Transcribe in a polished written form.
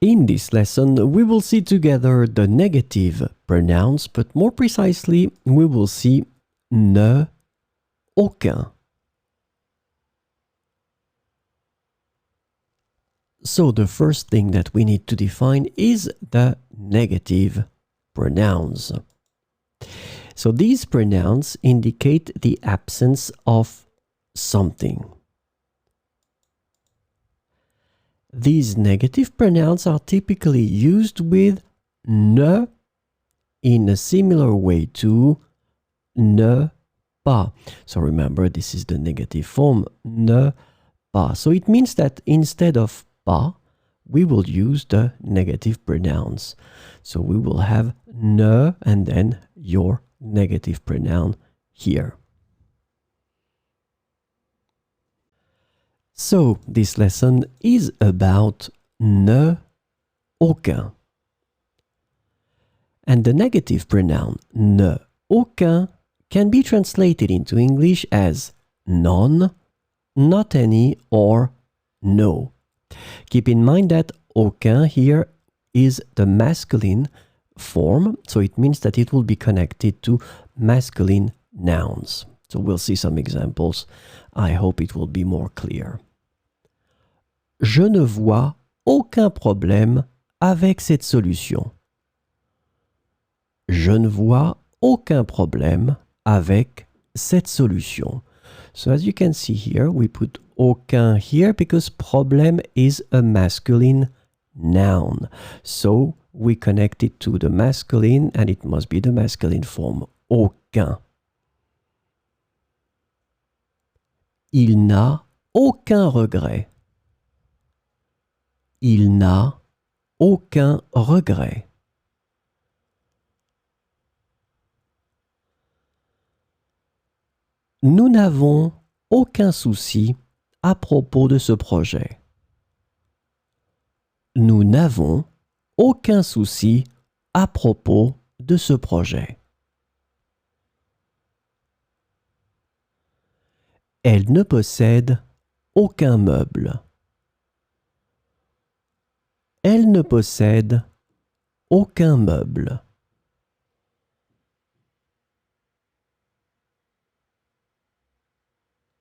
In this lesson, we will see together the negative pronouns, but more precisely, we will see ne, aucun. So the first thing that we need to define is the negative pronouns. So these pronouns indicate the absence of something. These negative pronouns are typically used with ne in a similar way to ne pas. So remember, this is the negative form, ne pas. So it means that instead of pas, we will use the negative pronouns. So we will have ne and then your negative pronoun here. So this lesson is about ne, aucun. And the negative pronoun ne, aucun can be translated into English as none, not any, or no. Keep in mind that aucun here is the masculine form, so it means that it will be connected to masculine nouns. So we'll see some examples. I hope it will be more clear. Je ne vois aucun problème avec cette solution. Je ne vois aucun problème avec cette solution. So as you can see here, we put aucun here because problème is a masculine noun. So we connect it to the masculine and it must be the masculine form, aucun. Il n'a aucun regret. Il n'a aucun regret. Nous n'avons aucun souci à propos de ce projet. Nous n'avons aucun souci à propos de ce projet. Elle ne possède aucun meuble. Elle ne possède aucun meuble.